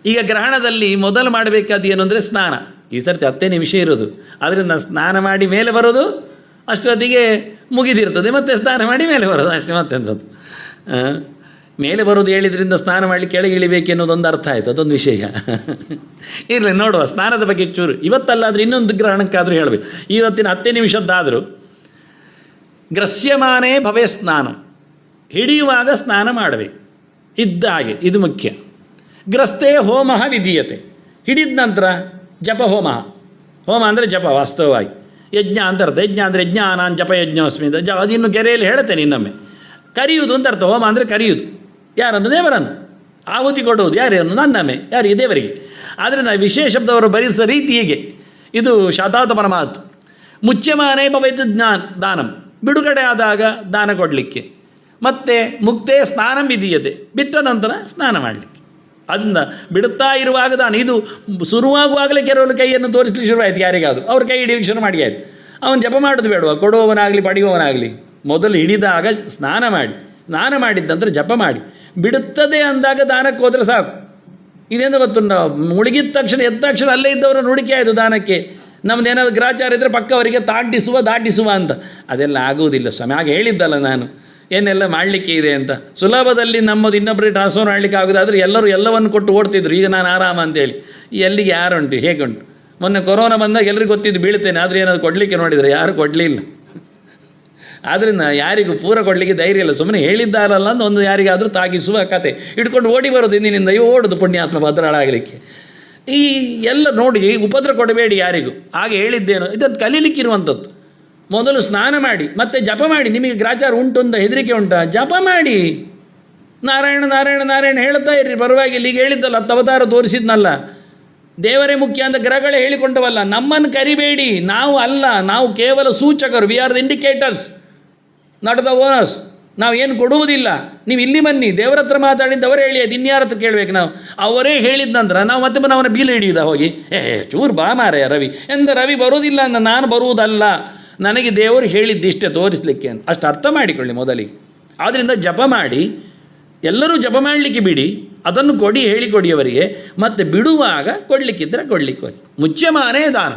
ಈಗ ಗ್ರಹಣದಲ್ಲಿ ಮೊದಲು ಮಾಡಬೇಕಾದ್ದು ಏನು ಅಂದರೆ ಸ್ನಾನ. ಈ ಸರ್ತಿ 10 ನಿಮಿಷ ಇರೋದು, ಅದರಿಂದ ಸ್ನಾನ ಮಾಡಿ ಮೇಲೆ ಬರೋದು, ಅಷ್ಟೊತ್ತಿಗೆ ಮುಗಿದಿರ್ತದೆ, ಮತ್ತೆ ಸ್ನಾನ ಮಾಡಿ ಮೇಲೆ ಬರೋದು ಅಷ್ಟೇ. ಮತ್ತೆಂಥದ್ದು ಮೇಲೆ ಬರೋದು ಹೇಳಿದ್ರಿಂದ ಸ್ನಾನ ಮಾಡಲಿಕ್ಕೆ ಕೆಳಗೆ ಇಳಿಬೇಕು ಅನ್ನೋದೊಂದು ಅರ್ಥ ಆಯಿತು, ಅದೊಂದು ವಿಷಯ. ಇರಲಿ ನೋಡುವ, ಸ್ನಾನದ ಬಗ್ಗೆ ಚೂರು ಇವತ್ತಲ್ಲಾದರೂ ಇನ್ನೊಂದು ಗ್ರಹಣಕ್ಕಾದರೂ ಹೇಳಬೇಕು. ಇವತ್ತಿನ 10 ನಿಮಿಷದ್ದಾದರೂ ಗ್ರಸ್ಯಮಾನೇ ಭವೇ ಸ್ನಾನ, ಹಿಡಿಯುವಾಗ ಸ್ನಾನ ಮಾಡಬೇಕು ಇದ್ದ ಹಾಗೆ, ಇದು ಮುಖ್ಯ. ಗ್ರಸ್ತೆ ಹೋಮ ವಿಧೀಯತೆ, ಹಿಡಿದ ನಂತರ ಜಪ ಹೋಮ. ಹೋಮ ಅಂದರೆ ಜಪ ವಾಸ್ತವವಾಗಿ, ಯಜ್ಞ ಅಂತ ಅರ್ಥ. ಯಜ್ಞ ಅಂದರೆ ಯಜ್ಞಾನಾನ್ ಜಪ ಯಜ್ಞೋಸ್ಮಿ ಅಂತ ಅದು ಇನ್ನು ಗೆರೆಯಲ್ಲಿ ಹೇಳ್ತೇನೆ ಇನ್ನೊಮ್ಮೆ. ಕರೆಯುವುದು ಅಂತ ಅರ್ಥ. ಹೋಮ ಅಂದರೆ ಕರೆಯುವುದು, ಯಾರನ್ನು? ದೇವರನ್ನು. ಆಹುತಿ ಕೊಡುವುದು ಯಾರನ್ನು? ನನ್ನಮ್ಮೆ. ಯಾರಿಗೆ? ದೇವರಿಗೆ. ಆದ್ದರಿಂದ ವಿಶೇಷ ಶಬ್ದವರು ಭರಿಸುವ ರೀತಿ ಹೀಗೆ, ಇದು ಶತಾತಪನ ಮಾತು. ಮುಚ್ಯಮಾನೇ ಭವೇತ್ ದಾನಂ, ಬಿಡುಗಡೆ ಆದಾಗ ದಾನ ಕೊಡಲಿಕ್ಕೆ. ಮತ್ತು ಮುಕ್ತೇ ಸ್ನಾನ ವಿಧೀಯತೆ, ಬಿಟ್ಟ ನಂತರ ಸ್ನಾನ ಮಾಡಲಿಕ್ಕೆ. ಅದರಿಂದ ಬಿಡುತ್ತಾ ಇರುವಾಗ ದಾನ. ಇದು ಶುರುವಾಗುವಾಗಲೇ ಕೆಲವರು ಕೈಯನ್ನು ತೋರಿಸಲಿಕ್ಕೆ ಶುರುವಾಯಿತು, ಯಾರಿಗಾದರೂ ಅವ್ರ ಕೈ ಹಿಡಿಯಲಿಕ್ಕೆ ಶುರು ಮಾಡಿ ಆಯಿತು. ಅವನು ಜಪ ಮಾಡೋದು ಬೇಡವಾ? ಕೊಡುವವನಾಗಲಿ ಪಡೆಯುವವನಾಗಲಿ ಮೊದಲು ಹಿಡಿದಾಗ ಸ್ನಾನ ಮಾಡಿ, ಸ್ನಾನ ಮಾಡಿದ ನಂತರ ಜಪ ಮಾಡಿ, ಬಿಡುತ್ತದೆ ಅಂದಾಗ ದಾನಕ್ಕೆ ಹೋದರೆ ಸಾಕು. ಇದೇನು ಗೊತ್ತು, ಮುಳುಗಿದ ತಕ್ಷಣ ಎದ್ದ ತಕ್ಷಣ ಅಲ್ಲೇ ಇದ್ದವರು ನುಡಿಕೆ ಆಯಿತು ದಾನಕ್ಕೆ. ನಮ್ಮದು ಏನಾದರೂ ಗ್ರಾಚಾರ ಇದ್ದರೆ ಪಕ್ಕವರಿಗೆ ದಾಟಿಸುವ ಅಂತ. ಅದೆಲ್ಲ ಆಗುವುದಿಲ್ಲ ಸ್ವಾಮಿ. ಹಾಗೆ ಹೇಳಿದ್ದಲ್ಲ ನಾನು, ಏನೆಲ್ಲ ಮಾಡಲಿಕ್ಕೆ ಇದೆ ಅಂತ. ಸುಲಭದಲ್ಲಿ ನಮ್ಮದು ಇನ್ನೊಬ್ಬರಿಗೆ ಟ್ರಾನ್ಸ್ಫರ್ ಮಾಡಲಿಕ್ಕೆ ಆಗೋದಾದರೆ ಎಲ್ಲರೂ ಎಲ್ಲವನ್ನು ಕೊಟ್ಟು ಓಡ್ತಿದ್ರು. ಈಗ ನಾನು ಆರಾಮ ಅಂತೇಳಿ ಎಲ್ಲಿಗೆ ಯಾರುಂಟು, ಹೇಗುಂಟು? ಮೊನ್ನೆ ಕೊರೋನಾ ಬಂದಾಗ ಎಲ್ಲರಿಗೂ ಗೊತ್ತಿದ್ದು ಬೀಳ್ತೇನೆ, ಆದರೆ ಏನಾದರೂ ಕೊಡಲಿಕ್ಕೆ ನೋಡಿದರೆ ಯಾರು ಕೊಡಲಿಲ್ಲ. ಆದ್ದರಿಂದ ಯಾರಿಗೂ ಪೂರ ಕೊಡಲಿಕ್ಕೆ ಧೈರ್ಯ ಇಲ್ಲ. ಸುಮ್ಮನೆ ಹೇಳಿದ್ದಾರಲ್ಲ ಅಂತ ಒಂದು ಯಾರಿಗಾದರೂ ತಾಗಿಸುವ ಕತೆ ಇಟ್ಕೊಂಡು ಓಡಿ ಬರೋದು ಹಿಂದಿನಿಂದ. ಓಡೋದು ಪುಣ್ಯಾತ್ಮ ಭದ್ರಾಳಾಗಲಿಕ್ಕೆ. ಈ ಎಲ್ಲ ನೋಡಿ ಉಪದ್ರ ಕೊಡಬೇಡಿ ಯಾರಿಗೂ. ಹಾಗೆ ಹೇಳಿದ್ದೇನೋ ಇದನ್ನು ಕಲೀಲಿಕ್ಕಿರುವಂಥದ್ದು. ಮೊದಲು ಸ್ನಾನ ಮಾಡಿ, ಮತ್ತೆ ಜಪ ಮಾಡಿ. ನಿಮಗೆ ಗ್ರಾಚಾರ ಉಂಟು ಅಂತ ಹೆದರಿಕೆ ಉಂಟಾ? ಜಪ ಮಾಡಿ, ನಾರಾಯಣ ನಾರಾಯಣ ನಾರಾಯಣ ಹೇಳ್ತಾ ಇರ್ರಿ. ಪರವಾಗಿಲ್ಲ, ಈಗ ಹೇಳಿದ್ದಲ್ಲ, 10 ಅವತಾರ ತೋರಿಸಿದ್ನಲ್ಲ, ದೇವರೇ ಮುಖ್ಯ ಅಂತ ಗ್ರಹಗಳೇ ಹೇಳಿಕೊಂಡವಲ್ಲ. ನಮ್ಮನ್ನು ಕರಿಬೇಡಿ, ನಾವು ಅಲ್ಲ, ನಾವು ಕೇವಲ ಸೂಚಕರು. We are the indicators, not the owners. ನಾವು ಏನು ಕೊಡುವುದಿಲ್ಲ. ನೀವು ಇಲ್ಲಿ ಬನ್ನಿ, ದೇವರ ಹತ್ರ ಮಾತಾಡಿದ್ದು ಅವರೇ ಹೇಳಿ, ಅದು ಇನ್ಯಾರ ಹತ್ರ ಕೇಳಬೇಕು ನಾವು? ಅವರೇ ಹೇಳಿದ ನಂತರ ನಾವು ಮತ್ತೆ ಬಂದು ಅವನ ಬೀಲ ಹಿಡಿಯುವುದ ಹೋಗಿ? ಚೂರು ಬಾ ಮಾರೇ ರವಿ ಎಂದ. ರವಿ ಬರುವುದಿಲ್ಲ ಅಂತ ನಾನು ಬರುವುದಲ್ಲ, ನನಗೆ ದೇವರು ಹೇಳಿದ್ದಿಷ್ಟೇ ತೋರಿಸಲಿಕ್ಕೆ ಅಂತ. ಅಷ್ಟು ಅರ್ಥ ಮಾಡಿಕೊಳ್ಳಿ ಮೊದಲಿಗೆ. ಆದ್ದರಿಂದ ಜಪ ಮಾಡಿ, ಎಲ್ಲರೂ ಜಪ ಮಾಡಲಿಕ್ಕೆ ಬಿಡಿ, ಅದನ್ನು ಕೊಡಿ, ಹೇಳಿಕೊಡಿ ಅವರಿಗೆ. ಮತ್ತು ಬಿಡುವಾಗ ಕೊಡಲಿಕ್ಕಿದ್ದರೆ ಕೊಡಲಿಕ್ಕೆ ಹೋಗಿ. ಮುಚ್ಯಮಾನೇ ದಾನ,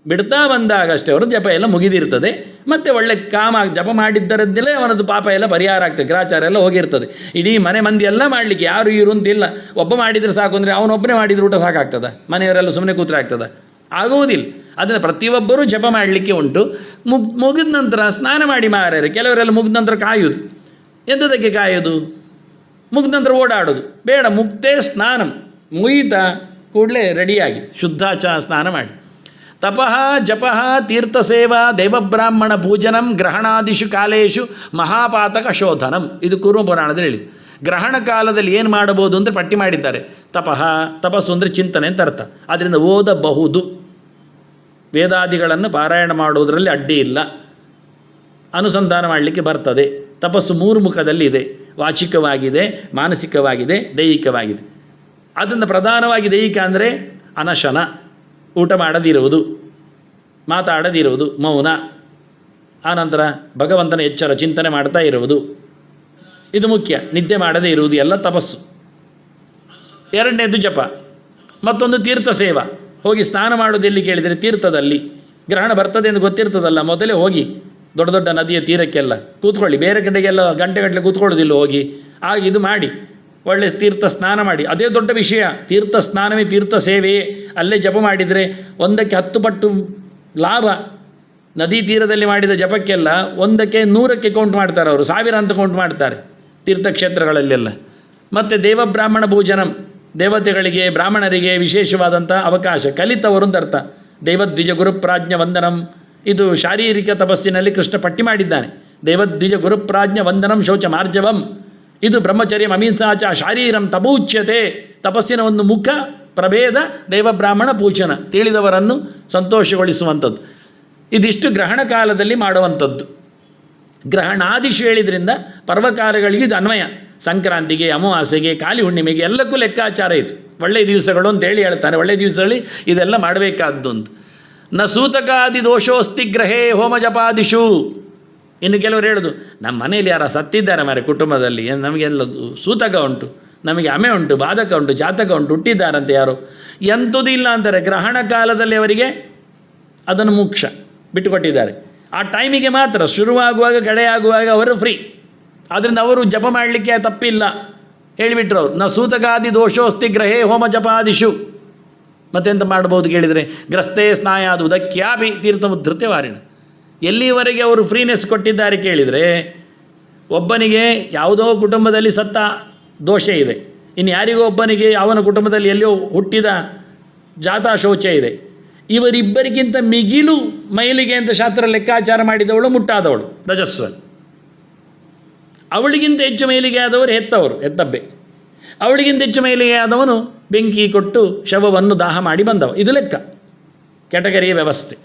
ಬಿಡ್ತಾ ಬಂದಾಗ ಅಷ್ಟೇ ಅವರು ಜಪ ಎಲ್ಲ ಮುಗಿದಿರ್ತದೆ. ಮತ್ತು ಒಳ್ಳೆ ಕಾಮ ಜಪ ಮಾಡಿದ್ದರದ್ದೆಲ್ಲೇ ಅವನದು ಪಾಪ ಎಲ್ಲ ಪರಿಹಾರ ಆಗ್ತದೆ, ಗ್ರಾಚಾರ ಎಲ್ಲ ಹೋಗಿರ್ತದೆ. ಇಡೀ ಮನೆ ಮಂದಿ ಎಲ್ಲ ಮಾಡಲಿಕ್ಕೆ ಯಾರು ಇರು ಅಂತಿಲ್ಲ. ಒಬ್ಬ ಮಾಡಿದರೆ ಸಾಕು ಅಂದರೆ ಅವನೊಬ್ಬನೇ ಮಾಡಿದರೆ ಊಟ ಸಾಕಾಗ್ತದೆ? ಮನೆಯವರೆಲ್ಲ ಸುಮ್ಮನೆ ಕೂತ್ರೆ ಆಗ್ತದೆ? ಆಗುವುದಿಲ್ಲ. ಅದನ್ನು ಪ್ರತಿಯೊಬ್ಬರೂ ಜಪ ಮಾಡಲಿಕ್ಕೆ ಉಂಟು. ಮುಗಿದ ನಂತರ ಸ್ನಾನ ಮಾಡಿ ಮಾರ್ಯಾರೆ. ಕೆಲವರೆಲ್ಲ ಮುಗಿದ ನಂತರ ಕಾಯುವುದು. ಎಂಥದಕ್ಕೆ ಕಾಯೋದು? ಮುಗಿದ ನಂತರ ಓಡಾಡೋದು ಬೇಡ. ಮುಕ್ತೇ ಸ್ನಾನಂ, ಮುಗಿತಾ ಕೂಡಲೇ ರೆಡಿಯಾಗಿ ಶುದ್ಧಾಚ ಸ್ನಾನ ಮಾಡಿ. ತಪಃ ಜಪಃ ತೀರ್ಥಸೇವಾ ದೈವಬ್ರಾಹ್ಮಣ ಪೂಜನಂ ಗ್ರಹಣಾದಿಷು ಕಾಲೇಶು ಮಹಾಪಾತಕ ಶೋಧನಂ. ಇದು ಕೂರ್ಮ ಪುರಾಣದಲ್ಲಿ ಹೇಳಿ. ಗ್ರಹಣ ಕಾಲದಲ್ಲಿ ಏನು ಮಾಡಬಹುದು ಅಂದರೆ ಪಟ್ಟಿ ಮಾಡಿದ್ದಾರೆ. ತಪಸ್ಸು ಅಂದರೆ ಚಿಂತನೆ ಅಂತ ಅರ್ಥ. ಆದ್ದರಿಂದ ಓದಬಹುದು, ವೇದಾದಿಗಳನ್ನು ಪಾರಾಯಣ ಮಾಡುವುದರಲ್ಲಿ ಅಡ್ಡಿ ಇಲ್ಲ, ಅನುಸಂಧಾನ ಮಾಡಲಿಕ್ಕೆ ಬರ್ತದೆ. ತಪಸ್ಸು 3 ಮುಖದಲ್ಲಿ ಇದೆ, ವಾಚಿಕವಾಗಿದೆ, ಮಾನಸಿಕವಾಗಿದೆ, ದೈಹಿಕವಾಗಿದೆ. ಅದನ್ನು ಪ್ರಧಾನವಾಗಿ ದೈಹಿಕ ಅಂದರೆ ಅನಶನ, ಊಟ ಮಾಡದಿರುವುದು, ಮಾತಾಡದಿರುವುದು, ಮೌನ, ಆನಂತರ ಭಗವಂತನ ಎಚ್ಚರ ಚಿಂತನೆ ಮಾಡ್ತಾ ಇರುವುದು, ಇದು ಮುಖ್ಯ. ನಿದ್ದೆ ಮಾಡದೇ ಇರುವುದು ಎಲ್ಲ ತಪಸ್ಸು. 2ನೇದು ಜಪ, ಮತ್ತೊಂದು ತೀರ್ಥ ಸೇವಾ. ಹೋಗಿ ಸ್ನಾನ ಮಾಡೋದು ಎಲ್ಲಿ ಕೇಳಿದರೆ ತೀರ್ಥದಲ್ಲಿ. ಗ್ರಹಣ ಬರ್ತದೆ ಎಂದು ಗೊತ್ತಿರ್ತದಲ್ಲ, ಮೊದಲೇ ಹೋಗಿ ದೊಡ್ಡ ದೊಡ್ಡ ನದಿಯ ತೀರಕ್ಕೆಲ್ಲ ಕೂತ್ಕೊಳ್ಳಿ. ಬೇರೆ ಕಡೆಗೆಲ್ಲ ಗಂಟೆಗಟ್ಟಲೆ ಕೂತ್ಕೊಳ್ಳೋದಿಲ್ಲ, ಹೋಗಿ ಆಗ ಇದು ಮಾಡಿ ಒಳ್ಳೆ ತೀರ್ಥ ಸ್ನಾನ ಮಾಡಿ. ಅದೇ ದೊಡ್ಡ ವಿಷಯ. ತೀರ್ಥ ಸ್ನಾನವೇ ತೀರ್ಥ ಸೇವೆಯೇ. ಅಲ್ಲೇ ಜಪ ಮಾಡಿದರೆ 1ಕ್ಕೆ 10 ಪಟ್ಟು ಲಾಭ. ನದಿ ತೀರದಲ್ಲಿ ಮಾಡಿದ ಜಪಕ್ಕೆಲ್ಲ 1ಕ್ಕೆ 100ಕ್ಕೆ ಕೌಂಟ್ ಮಾಡ್ತಾರೆ ಅವರು, 1000 ಅಂತ ಕೌಂಟ್ ಮಾಡ್ತಾರೆ ತೀರ್ಥಕ್ಷೇತ್ರಗಳಲ್ಲೆಲ್ಲ. ಮತ್ತು ದೇವಬ್ರಾಹ್ಮಣ ಭೋಜನಂ, ದೇವತೆಗಳಿಗೆ ಬ್ರಾಹ್ಮಣರಿಗೆ ವಿಶೇಷವಾದಂಥ ಅವಕಾಶ. ಕಲಿತವರು ಅಂತ ಅರ್ಥ. ದೈವದ್ವಿಜ ಗುರುಪ್ರಾಜ್ಞ ವಂದನಂ, ಇದು ಶಾರೀರಿಕ ತಪಸ್ಸಿನಲ್ಲಿ ಕೃಷ್ಣ ಪಟ್ಟಿ ಮಾಡಿದ್ದಾನೆ. ದೈವದ್ವಿಜ ಗುರುಪ್ರಾಜ್ಞ ವಂದನಂ ಶೌಚ ಮಾರ್ಜವಂ, ಇದು ಬ್ರಹ್ಮಚರ್ಯಂ ಅಹಿಂಸಾಚ ಶಾರೀರಂ ತಪೋಚ್ಯತೆ. ತಪಸ್ಸಿನ ಒಂದು ಮುಖ ಪ್ರಭೇದ ದೈವಬ್ರಾಹ್ಮಣ ಪೂಜನ, ತಿಳಿದವರನ್ನು ಸಂತೋಷಗೊಳಿಸುವಂಥದ್ದು. ಇದಿಷ್ಟು ಗ್ರಹಣ ಕಾಲದಲ್ಲಿ ಮಾಡುವಂಥದ್ದು. ಗ್ರಹಣಾದಿಶು ಹೇಳಿದ್ರಿಂದ ಪರ್ವಕಾಲಗಳಿಗೆ ಇದು ಅನ್ವಯ. ಸಂಕ್ರಾಂತಿಗೆ, ಅಮಾವಾಸ್ಯೆಗೆ, ಕಾಲಿ ಹುಣ್ಣಿಮೆಗೆ ಎಲ್ಲಕ್ಕೂ ಲೆಕ್ಕಾಚಾರ ಇದು. ಒಳ್ಳೆಯ ದಿವಸಗಳು ಅಂತೇಳಿ ಹೇಳ್ತಾನೆ. ಒಳ್ಳೆಯ ದಿವಸಗಳಲ್ಲಿ ಇದೆಲ್ಲ ಮಾಡಬೇಕಾದ್ದು ಅಂತ. ನ ಸೂತಕಾದಿ ದೋಷೋಸ್ತಿ ಗ್ರಹೇ ಹೋಮ ಜಪಾದಿಷು. ಇನ್ನು ಕೆಲವರು ಹೇಳೋದು, ನಮ್ಮ ಮನೆಯಲ್ಲಿ ಯಾರ ಸತ್ತಿದ್ದಾರೆ ಮಾರೆ ಕುಟುಂಬದಲ್ಲಿ, ನಮಗೆಲ್ಲ ಸೂತಕ ಉಂಟು, ನಮಗೆ ಅಮೆ ಉಂಟು, ಬಾಧಕ ಉಂಟು, ಜಾತಕ ಉಂಟು, ಹುಟ್ಟಿದ್ದಾರಂತೆ ಯಾರು, ಎಂಥದ್ದು ಇಲ್ಲ ಅಂತಾರೆ. ಗ್ರಹಣ ಕಾಲದಲ್ಲಿ ಅವರಿಗೆ ಅದನ್ನು ಮೋಕ್ಷ ಬಿಟ್ಟುಕೊಟ್ಟಿದ್ದಾರೆ. ಆ ಟೈಮಿಗೆ ಮಾತ್ರ, ಶುರುವಾಗುವಾಗ ಕಡೆಯಾಗುವಾಗ ಅವರು ಫ್ರೀ. ಆದ್ದರಿಂದ ಅವರು ಜಪ ಮಾಡಲಿಕ್ಕೆ ತಪ್ಪಿಲ್ಲ ಹೇಳಿಬಿಟ್ರು ಅವರು. ನ ಸೂತಕಾದಿ ದೋಷೋಸ್ತಿ ಗ್ರಹೇ ಹೋಮ ಜಪಾದಿಷು. ಮತ್ತೆಂತ ಮಾಡ್ಬೋದು ಕೇಳಿದರೆ, ಗ್ರಸ್ತೆ ಸ್ನಾಯಾದು ಉದಕ್ಯಾಪಿ ತೀರ್ಥಮುದ್ಧೃತ್ಯವಾರಿಣ. ಎಲ್ಲಿವರೆಗೆ ಅವರು ಫ್ರೀನೆಸ್ ಕೊಟ್ಟಿದ್ದಾರೆ ಕೇಳಿದರೆ, ಒಬ್ಬನಿಗೆ ಯಾವುದೋ ಕುಟುಂಬದಲ್ಲಿ ಸತ್ತ ದೋಷ ಇದೆ, ಇನ್ನು ಯಾರಿಗೋ ಒಬ್ಬನಿಗೆ ಅವನ ಕುಟುಂಬದಲ್ಲಿ ಎಲ್ಲಿಯೋ ಹುಟ್ಟಿದ ಜಾತಾ ಶೌಚ ಇದೆ. ಇವರಿಬ್ಬರಿಗಿಂತ ಮಿಗಿಲು ಮೈಲಿಗೆ ಅಂತ ಶಾಸ್ತ್ರ ಲೆಕ್ಕಾಚಾರ ಮಾಡಿದವಳು ಮುಟ್ಟಾದವಳು ರಜಸ್ವಲ್. ಅವಳಿಗಿಂತ ಹೆಚ್ಚು ಮೈಲಿಗೆ ಆದವರು ಹೆತ್ತಬ್ಬೆ. ಅವಳಿಗಿಂತ ಹೆಚ್ಚು ಮೈಲಿಗೆ ಆದವನು ಬೆಂಕಿ ಕೊಟ್ಟು ಶವವನ್ನು ದಾಹ ಮಾಡಿ ಬಂದವ. ಇದು ಲೆಕ್ಕ, ಕ್ಯಾಟಗರಿಯ ವ್ಯವಸ್ಥೆ.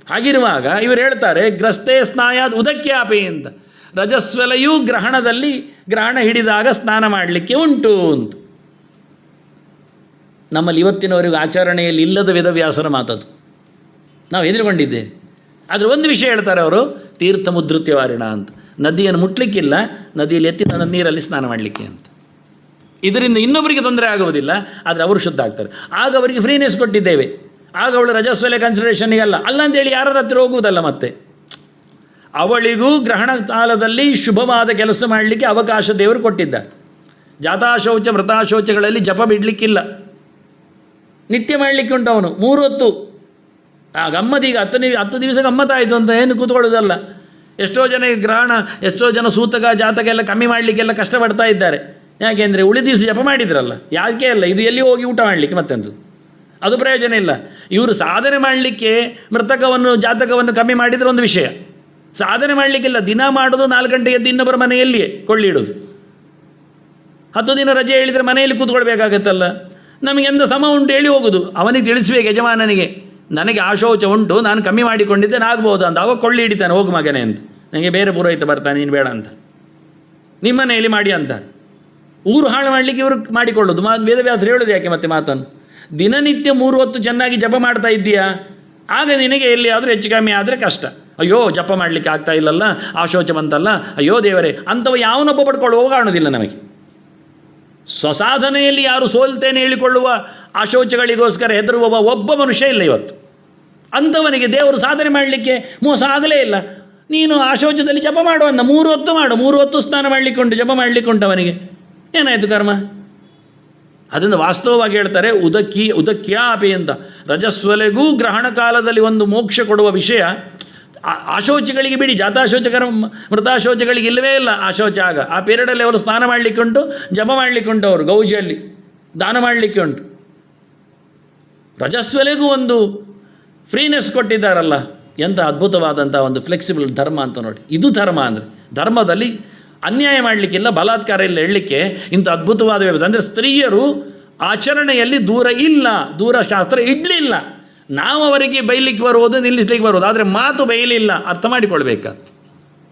ಹಾಗಿರುವಾಗ ಇವರು ಹೇಳ್ತಾರೆ ಗ್ರಸ್ತೆ ಸ್ನಾಯಾದ್ ಉದಕ್ಯಾಪಿ ಅಂತ. ರಜಸ್ವಲೆಯೂ ಗ್ರಹಣದಲ್ಲಿ, ಗ್ರಹಣ ಹಿಡಿದಾಗ ಸ್ನಾನ ಮಾಡಲಿಕ್ಕೆ ಉಂಟು ಅಂತ. ನಮ್ಮಲ್ಲಿ ಇವತ್ತಿನವರೆಗೂ ಆಚರಣೆಯಲ್ಲಿ ಇಲ್ಲದ ವೇದವ್ಯಾಸರ ಮಾತದು, ನಾವು ಎದುರುಗೊಂಡಿದ್ದೇವೆ. ಆದರೆ ಒಂದು ವಿಷಯ ಹೇಳ್ತಾರೆ ಅವರು, ತೀರ್ಥ ಮುದ್ಧೃತ್ಯವಾರಿಣ ಅಂತ. ನದಿಯನ್ನು ಮುಟ್ಲಿಕ್ಕಿಲ್ಲ, ನದಿಯಲ್ಲಿ ಎತ್ತಿ ನನ್ನ ನೀರಲ್ಲಿ ಸ್ನಾನ ಮಾಡಲಿಕ್ಕೆ ಅಂತ. ಇದರಿಂದ ಇನ್ನೊಬ್ಬರಿಗೆ ತೊಂದರೆ ಆಗುವುದಿಲ್ಲ, ಆದರೆ ಅವರು ಶುದ್ಧ ಆಗ್ತಾರೆ. ಆಗ ಅವರಿಗೆ ಫ್ರೀನೆಸ್ ಕೊಟ್ಟಿದ್ದೇವೆ. ಆಗ ಅವಳು ರಜಸ್ವಲೆ ಕನ್ಸಿಡರೇಷನ್ನಿಗಲ್ಲ ಅಲ್ಲ ಅಂತೇಳಿ ಯಾರ ಹತ್ರ ಹೋಗುವುದಲ್ಲ. ಮತ್ತೆ ಅವಳಿಗೂ ಗ್ರಹಣ ಕಾಲದಲ್ಲಿ ಶುಭವಾದ ಕೆಲಸ ಮಾಡಲಿಕ್ಕೆ ಅವಕಾಶ ದೇವರು ಕೊಟ್ಟಿದ್ದಾರೆ. ಜಾತಾಶೌಚ ಮೃತಾಶೌಚಗಳಲ್ಲಿ ಜಪ ಬಿಡಲಿಕ್ಕಿಲ್ಲ, ನಿತ್ಯ ಮಾಡಲಿಕ್ಕೆ ಉಂಟು. ಅವನು 3 ಹೊತ್ತು ಗಮ್ಮದೀಗ 10 ದಿವಸ ಗಮ್ಮತ್ತಾಯಿತು ಅಂತ ಏನು ಕೂತ್ಕೊಳ್ಳೋದಲ್ಲ. ಎಷ್ಟೋ ಜನ ಗ್ರಹಣ, ಎಷ್ಟೋ ಜನ ಸೂತಕ ಜಾತಕ ಎಲ್ಲ ಕಮ್ಮಿ ಮಾಡಲಿಕ್ಕೆಲ್ಲ ಕಷ್ಟಪಡ್ತಾ ಇದ್ದಾರೆ. ಯಾಕೆಂದರೆ ಉಳಿದ ದಿವಸ ಜಪ ಮಾಡಿದ್ರಲ್ಲ, ಯಾಕೆ ಅಲ್ಲ, ಇದು ಎಲ್ಲಿ ಹೋಗಿ ಊಟ ಮಾಡಲಿಕ್ಕೆ ಮತ್ತೆಂಥದ್ದು, ಅದು ಪ್ರಯೋಜನ ಇಲ್ಲ. ಇವರು ಸಾಧನೆ ಮಾಡಲಿಕ್ಕೆ ಮೃತಕವನ್ನು ಜಾತಕವನ್ನು ಕಮ್ಮಿ ಮಾಡಿದರೆ ಒಂದು ವಿಷಯ, ಸಾಧನೆ ಮಾಡಲಿಕ್ಕಿಲ್ಲ. ದಿನ ಮಾಡೋದು 4 ಗಂಟೆಗೆ ಎದ್ದು ಇನ್ನೊಬ್ಬರ ಮನೆಯಲ್ಲಿಯೇ ಕೊಳ್ಳಿ ಇಡೋದು. 10 ದಿನ ರಜೆ ಹೇಳಿದರೆ ಮನೆಯಲ್ಲಿ ಕೂತ್ಕೊಳ್ಬೇಕಾಗತ್ತಲ್ಲ. ನಮಗೆ ಎಂಥ ಸಮ ಉಂಟು ಹೇಳಿ ಹೋಗೋದು. ಅವನಿಗೆ ತಿಳಿಸ್ಬೇಕು ಯಜಮಾನನಿಗೆ, ನನಗೆ ಆಶೋಚ ಉಂಟು, ನಾನು ಕಮ್ಮಿ ಮಾಡಿಕೊಂಡಿದ್ದೇನೆ, ಆಗ್ಬೋದು ಅಂತ. ಅವಾಗ ಕೊಳ್ಳಿ ಹಿಡಿತಾನೆ, ಹೋಗು ಮಗನೇ ಅಂತ. ನನಗೆ ಬೇರೆ ಪುರೋಹಿತ ಬರ್ತಾನೆ, ನೀನು ಬೇಡ ಅಂತ, ನಿಮ್ಮ ಮನೆಯಲ್ಲಿ ಮಾಡಿ ಅಂತ. ಊರು ಹಾಳು ಮಾಡಲಿಕ್ಕೆ ಇವರು ಮಾಡಿಕೊಳ್ಳೋದು. ವೇದವ್ಯಾಸರು ಹೇಳೋದು ಯಾಕೆ ಮತ್ತೆ ಮಾತನ್ನು? ದಿನನಿತ್ಯ 3 ಹೊತ್ತು ಚೆನ್ನಾಗಿ ಜಪ ಮಾಡ್ತಾ ಇದ್ದೀಯಾ, ಆಗ ನಿನಗೆ ಎಲ್ಲಿಯಾದರೂ ಹೆಚ್ಚು ಕಮ್ಮಿ ಆದರೆ ಕಷ್ಟ. ಅಯ್ಯೋ ಜಪ ಮಾಡಲಿಕ್ಕೆ ಆಗ್ತಾ ಇಲ್ಲಲ್ಲ, ಆಶೋಚ ಬಂತಲ್ಲ, ಅಯ್ಯೋ ದೇವರೇ ಅಂಥವು ಯಾವನೊಬ್ಬ ಪಡ್ಕೊಳ್ಳುವ ಕಾಣೋದಿಲ್ಲ ನಮಗೆ. ಸ್ವಸಾಧನೆಯಲ್ಲಿ ಯಾರು ಸೋಲ್ತೇನೆ ಹೇಳಿಕೊಳ್ಳುವ ಆಶೋಚಗಳಿಗೋಸ್ಕರ ಹೆದರುವ ಒಬ್ಬ ಮನುಷ್ಯ ಇಲ್ಲ ಇವತ್ತು. ಅಂಥವನಿಗೆ ದೇವರು ಸಾಧನೆ ಮಾಡಲಿಕ್ಕೆ ಮೋಸ ಆಗಲೇ ಇಲ್ಲ. ನೀನು ಆಶೋಚದಲ್ಲಿ ಜಪ ಮಾಡುವನ್ನ 3 ಹೊತ್ತು ಮಾಡು, 3 ಹೊತ್ತು ಸ್ನಾನ ಮಾಡಲಿಕ್ಕೆ ಉಂಟು, ಜಪ ಮಾಡಲಿಕ್ಕೆ ಉಂಟು. ಅವನಿಗೆ ಏನಾಯಿತು ಕರ್ಮ? ಅದನ್ನು ವಾಸ್ತವವಾಗಿ ಹೇಳ್ತಾರೆ ಉದಕ್ಯಾಪಿ ಅಂತ. ರಜಸ್ವಲೆಗೂ ಗ್ರಹಣ ಕಾಲದಲ್ಲಿ ಒಂದು ಮೋಕ್ಷ ಕೊಡುವ ವಿಷಯ. ಆಶೋಚಗಳಿಗೆ ಬಿಡಿ, ಜಾತಾಶೋಚಕರ ಮೃತಾಶೋಚಗಳಿಗೆ ಇಲ್ಲವೇ ಇಲ್ಲ ಆಶೋಚ. ಆಗ ಆ ಪೀರಿಯಡಲ್ಲಿ ಅವರು ಸ್ನಾನ ಮಾಡಲಿಕ್ಕೆ ಉಂಟು, ಜಪ ಮಾಡಲಿಕ್ಕೆ ಉಂಟು, ಅವರು ಗೌಜಿಯಲ್ಲಿ ದಾನ ಮಾಡಲಿಕ್ಕೆ ಉಂಟು. ರಜಸ್ವಲೆಗೂ ಒಂದು ಫ್ರೀನೆಸ್ ಕೊಟ್ಟಿದ್ದಾರಲ್ಲ, ಎಂಥ ಅದ್ಭುತವಾದಂಥ ಒಂದು ಫ್ಲೆಕ್ಸಿಬಲ್ ಧರ್ಮ ಅಂತ ನೋಡಿ. ಇದು ಧರ್ಮ ಅಂದರೆ, ಧರ್ಮದಲ್ಲಿ ಅನ್ಯಾಯ ಮಾಡಲಿಕ್ಕಿಲ್ಲ, ಬಲಾತ್ಕಾರ ಇಲ್ಲ ಹೇಳಲಿಕ್ಕೆ ಇಂಥ ಅದ್ಭುತವಾದ ವ್ಯವಸ್ಥೆ. ಅಂದರೆ ಸ್ತ್ರೀಯರು ಆಚರಣೆಯಲ್ಲಿ ದೂರ ಶಾಸ್ತ್ರ ಇಡಲಿಲ್ಲ. ನಾವು ಅವರಿಗೆ ಬೈಲಿಕ್ಕೆ ಬರುವುದು, ನಿಲ್ಲಿಸ್ಲಿಕ್ಕೆ ಬರುವುದು, ಆದರೆ ಮಾತು ಬೈಲಿಲ್ಲ. ಅರ್ಥ ಮಾಡಿಕೊಳ್ಬೇಕಾದ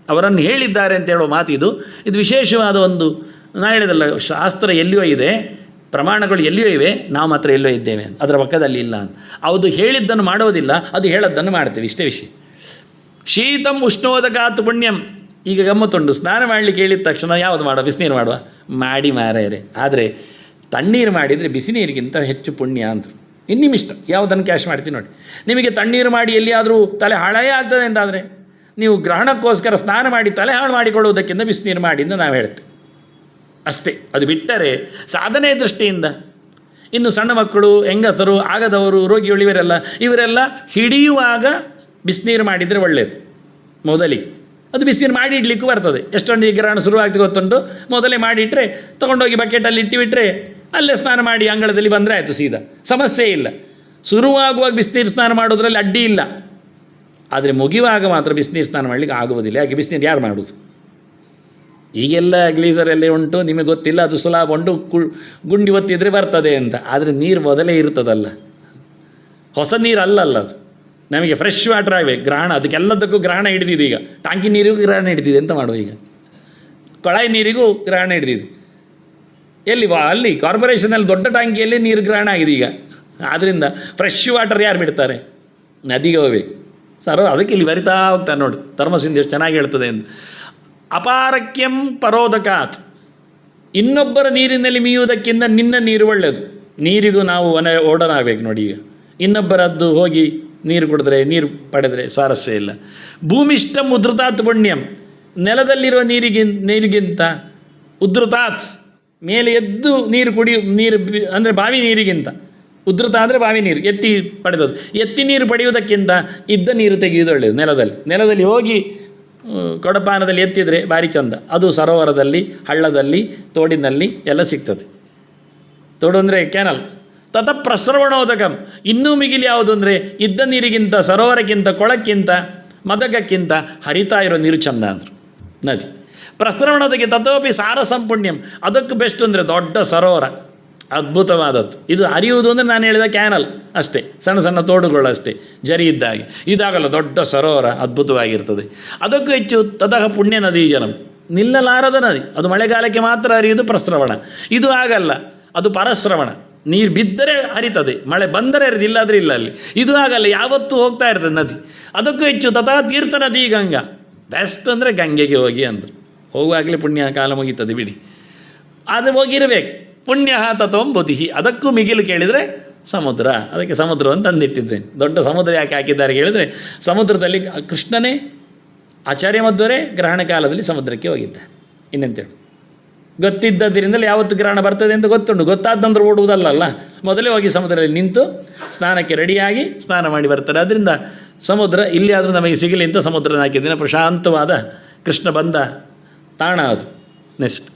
ಅವರನ್ನು ಹೇಳಿದ್ದಾರೆ ಅಂತ ಹೇಳೋ ಮಾತಿದು. ಇದು ವಿಶೇಷವಾದ ಒಂದು, ನಾ ಹೇಳಿದಲ್ಲ, ಶಾಸ್ತ್ರ ಎಲ್ಲಿಯೋ ಇದೆ, ಪ್ರಮಾಣಗಳು ಎಲ್ಲಿಯೋ ಇವೆ, ನಾವು ಮಾತ್ರ ಎಲ್ಲೋ ಇದ್ದೇವೆ ಅಂತ, ಅದರ ಪಕ್ಕದಲ್ಲಿ ಇಲ್ಲ ಅಂತ. ಅದು ಹೇಳಿದ್ದನ್ನು ಮಾಡೋದಿಲ್ಲ, ಅದು ಹೇಳದ್ದನ್ನು ಮಾಡ್ತೇವೆ, ಇಷ್ಟೇ ವಿಷಯ. ಶೀತಂ ಉಷ್ಣೋದಕಾತ್ ಪುಣ್ಯಂ. ಈಗ ಗಮ್ಮತ್ತುಂಟು, ಸ್ನಾನ ಮಾಡಲಿಕ್ಕೆ ಹೇಳಿದ ತಕ್ಷಣ ಯಾವುದು ಮಾಡುವ, ಬಿಸಿನೀರು ಮಾಡುವ, ಮಾಡಿ ಮಾರಾಯರೆ. ಆದರೆ ತಣ್ಣೀರು ಮಾಡಿದರೆ ಬಿಸಿ ನೀರಿಗಿಂತ ಹೆಚ್ಚು ಪುಣ್ಯ ಅಂದರು. ಇನ್ನಿಮಿಷ್ಟ ಯಾವುದನ್ನು ಕ್ಯಾಶ್ ಮಾಡ್ತೀನಿ ನೋಡಿ. ನಿಮಗೆ ತಣ್ಣೀರು ಮಾಡಿ ಎಲ್ಲಿಯಾದರೂ ತಲೆ ಹಾಳೇ ಆಗ್ತದೆ ಅಂತಾದರೆ, ನೀವು ಗ್ರಹಣಕ್ಕೋಸ್ಕರ ಸ್ನಾನ ಮಾಡಿ ತಲೆ ಹಾಳು ಮಾಡಿಕೊಳ್ಳುವುದಕ್ಕಿಂತ ಬಿಸಿನೀರು ಮಾಡಿ ಅಂತ ನಾವು ಹೇಳ್ತೇವೆ ಅಷ್ಟೇ. ಅದು ಬಿಟ್ಟರೆ ಸಾಧನೆ ದೃಷ್ಟಿಯಿಂದ ಇನ್ನು ಸಣ್ಣ ಮಕ್ಕಳು, ಹೆಂಗಸರು, ಆಗದವರು, ರೋಗಿಗಳು ಇವರೆಲ್ಲ ಹಿಡಿಯುವಾಗ ಬಿಸಿನೀರು ಮಾಡಿದರೆ ಒಳ್ಳೆಯದು. ಮೊದಲಿಗೆ ಅದು ಬಿಸಿನೀರು ಮಾಡಿ ಇಡಲಿಕ್ಕೂ ಬರ್ತದೆ. ಎಷ್ಟೊಂದು ಈ ಗ್ರಹಣ ಶುರುವಾಗ್ತಿ ಗೊತ್ತುಂಟು, ಮೊದಲೇ ಮಾಡಿಟ್ರೆ ತೊಗೊಂಡೋಗಿ ಬಕೆಟಲ್ಲಿ ಇಟ್ಟುಬಿಟ್ರೆ ಅಲ್ಲೇ ಸ್ನಾನ ಮಾಡಿ ಅಂಗಳದಲ್ಲಿ ಬಂದರೆ ಆಯಿತು, ಸೀದಾ ಸಮಸ್ಯೆ ಇಲ್ಲ. ಶುರುವಾಗುವಾಗ ಬಿಸಿನೀರು ಸ್ನಾನ ಮಾಡೋದ್ರಲ್ಲಿ ಅಡ್ಡಿ ಇಲ್ಲ, ಆದರೆ ಮುಗಿಯುವಾಗ ಮಾತ್ರ ಬಿಸಿನೀರು ಸ್ನಾನ ಮಾಡಲಿಕ್ಕೆ ಆಗುವುದಿಲ್ಲ. ಯಾಕೆ? ಬಿಸಿನೀರು ಯಾರು ಮಾಡೋದು? ಈಗೆಲ್ಲ ಗ್ಲೀಸರೆಲ್ಲ ಉಂಟು, ನಿಮಗೆ ಗೊತ್ತಿಲ್ಲ, ಅದು ಸುಲಭ ಉಂಟು, ಗುಂಡಿ ಒತ್ತಿದರೆ ಬರ್ತದೆ ಅಂತ. ಆದರೆ ನೀರು ಮೊದಲೇ ಇರ್ತದಲ್ಲ, ಹೊಸ ನೀರು ಅಲ್ಲಲ್ಲ ಅದು. ನಮಗೆ ಫ್ರೆಶ್ ವಾಟರ್ ಆಗಬೇಕು. ಗ್ರಹಣ ಅದಕ್ಕೆಲ್ಲದಕ್ಕೂ ಗ್ರಹಣ ಹಿಡಿದಿದೆ. ಈಗ ಟಾಂಕಿ ನೀರಿಗೂ ಗ್ರಹಣ ಹಿಡಿದಿದೆ. ಎಂತ ಮಾಡುವ? ಈಗ ಕೊಳಾಯಿ ನೀರಿಗೂ ಗ್ರಹಣ ಹಿಡಿದಿದೆ. ಎಲ್ಲಿ ಅಲ್ಲಿ ಕಾರ್ಪೊರೇಷನಲ್ಲಿ ದೊಡ್ಡ ಟ್ಯಾಂಕಿಯಲ್ಲಿ ನೀರು ಗ್ರಹಣ ಆಗಿದೆ ಈಗ. ಆದ್ದರಿಂದ ಫ್ರೆಶ್ ವಾಟರ್ ಯಾರು ಬಿಡ್ತಾರೆ? ನದಿಗೆ ಹೋಗ್ಬೇಕು ಸರ್. ಅದಕ್ಕೆ ಇಲ್ಲಿ ಬರಿತಾ ಹೋಗ್ತಾರೆ ನೋಡಿ, ಧರ್ಮಸಿಂಧು ಎಷ್ಟು ಚೆನ್ನಾಗಿ ಹೇಳ್ತದೆ ಅಂತ. ಅಪಾರಕ್ಯಂ ಪರೋದಕಾತ್. ಇನ್ನೊಬ್ಬರ ನೀರಿನಲ್ಲಿ ಮೀಯುವುದಕ್ಕಿಂತ ನಿನ್ನ ನೀರು ಒಳ್ಳೆಯದು. ನೀರಿಗೂ ನಾವು ಓಡನಾಗಬೇಕು ನೋಡಿ. ಈಗ ಇನ್ನೊಬ್ಬರದ್ದು ಹೋಗಿ ನೀರು ಕುಡಿದ್ರೆ, ನೀರು ಪಡೆದರೆ ಸ್ವಾರಸ್ಯ ಇಲ್ಲ. ಭೂಮಿಷ್ಠ ಉದ್ರುತಾತ್ ಪುಣ್ಯಂ, ನೆಲದಲ್ಲಿರುವ ನೀರಿಗಿಂತ ಉದ್ರುತಾತ್ ಮೇಲೆ ಎದ್ದು ನೀರು ನೀರು ಅಂದರೆ ಬಾವಿ ನೀರಿಗಿಂತ, ಉದ್ರುತ ಅಂದರೆ ಬಾವಿ ನೀರು ಎತ್ತಿ ಪಡೆದದ್ದು, ಎತ್ತಿ ನೀರು ಪಡೆಯುವುದಕ್ಕಿಂತ ಇದ್ದ ನೀರು ತೆಗೆಯುವುದು ಒಳ್ಳೆಯದು. ನೆಲದಲ್ಲಿ ಹೋಗಿ ಕೊಡಪಾನದಲ್ಲಿ ಎತ್ತಿದರೆ ಭಾರಿ ಚಂದ. ಅದು ಸರೋವರದಲ್ಲಿ, ಹಳ್ಳದಲ್ಲಿ, ತೋಡಿನಲ್ಲಿ ಎಲ್ಲ ಸಿಗ್ತದೆ. ತೋಡು ಅಂದರೆ ಕ್ಯಾನಲ್. ತತ ಪ್ರಸ್ರವಣೋದಕಂ, ಇನ್ನೂ ಮಿಗಿಲು ಯಾವುದು ಅಂದರೆ ಇದ್ದ ನೀರಿಗಿಂತ, ಸರೋವರಕ್ಕಿಂತ, ಕೊಳಕ್ಕಿಂತ, ಮದಕಕ್ಕಿಂತ ಹರಿತಾ ಇರೋ ನೀರು ಚಂದ ಅಂದರು ನದಿ. ಪ್ರಸ್ರವಣೋದಕ್ಕೆ ತಥೋಪಿ ಸಾರ ಸಂಪುಣ್ಯಂ, ಅದಕ್ಕೆ ಬೆಸ್ಟ್ ಅಂದರೆ ದೊಡ್ಡ ಸರೋವರ, ಅದ್ಭುತವಾದದ್ದು. ಇದು ಹರಿಯುವುದು ಅಂದರೆ ನಾನು ಹೇಳಿದ ಕ್ಯಾನಲ್ ಅಷ್ಟೇ, ಸಣ್ಣ ಸಣ್ಣ ತೋಡುಗಳು ಅಷ್ಟೇ, ಜರಿ ಇದ್ದಾಗೆ. ಇದಾಗಲ್ಲ, ದೊಡ್ಡ ಸರೋವರ ಅದ್ಭುತವಾಗಿರ್ತದೆ. ಅದಕ್ಕೂ ಹೆಚ್ಚು ತತಃ ಪುಣ್ಯ ನದಿ ಜಲಂ, ನಿಲ್ಲಲಾರದ ನದಿ. ಅದು ಮಳೆಗಾಲಕ್ಕೆ ಮಾತ್ರ ಹರಿಯುವುದು ಪ್ರಸ್ರವಣ. ಇದು ಆಗಲ್ಲ, ಅದು ಪರಸ್ರವಣ. ನೀರು ಬಿದ್ದರೆ ಹರಿತದೆ, ಮಳೆ ಬಂದರೆ ಹರಿದು, ಇಲ್ಲಾದರೆ ಇಲ್ಲ. ಅಲ್ಲಿ ಇದು ಆಗಲ್ಲ, ಯಾವತ್ತೂ ಹೋಗ್ತಾ ಇರ್ತದೆ ನದಿ. ಅದಕ್ಕೂ ಹೆಚ್ಚು ತಥಾ ತೀರ್ಥ ನದಿ ಗಂಗಾ, ಬೆಸ್ಟ್ ಅಂದರೆ ಗಂಗೆಗೆ ಹೋಗಿ ಅಂದರು. ಹೋಗುವಾಗಲೇ ಪುಣ್ಯ ಕಾಲ ಮುಗೀತದೆ ಬಿಡಿ, ಅದು ಹೋಗಿರಬೇಕು. ಪುಣ್ಯ ತತ್ವಂ ಬುಧಿಹಿ, ಅದಕ್ಕೂ ಮಿಗಿಲು ಕೇಳಿದರೆ ಸಮುದ್ರ. ಅದಕ್ಕೆ ಸಮುದ್ರ ಅಂತ ತಂದಿಟ್ಟಿದ್ದೇನೆ. ದೊಡ್ಡ ಸಮುದ್ರ ಯಾಕೆ ಹಾಕಿದ್ದಾರೆ ಕೇಳಿದರೆ, ಸಮುದ್ರದಲ್ಲಿ ಕೃಷ್ಣನೇ ಆಚಾರ್ಯ ಮಧ್ವರೇ ಗ್ರಹಣ ಕಾಲದಲ್ಲಿ ಸಮುದ್ರಕ್ಕೆ ಹೋಗಿದ್ದಾರೆ. ಇನ್ನೆಂತೇಳಿ ಗೊತ್ತಿದ್ದದ್ದರಿಂದಲೇ ಯಾವತ್ತು ಗ್ರಹಣ ಬರ್ತದೆ ಅಂತ ಗೊತ್ತುಂಟು. ಗೊತ್ತಾದ ನಂತರ ಓಡುವುದಲ್ಲ, ಮೊದಲೇ ಹೋಗಿ ಸಮುದ್ರದಲ್ಲಿ ನಿಂತು ಸ್ನಾನಕ್ಕೆ ರೆಡಿಯಾಗಿ ಸ್ನಾನ ಮಾಡಿ ಬರ್ತಾರೆ. ಅದರಿಂದ ಸಮುದ್ರ ಇಲ್ಲಿ ಆದರೂ ನಮಗೆ ಸಿಗಲಿ ಅಂತ ಸಮುದ್ರನ ಹಾಕಿದ್ದೇನೆ. ಪ್ರಶಾಂತವಾದ ಕೃಷ್ಣ ಬಂದ ತಾಣ ಅದು. ನೆಕ್ಸ್ಟ್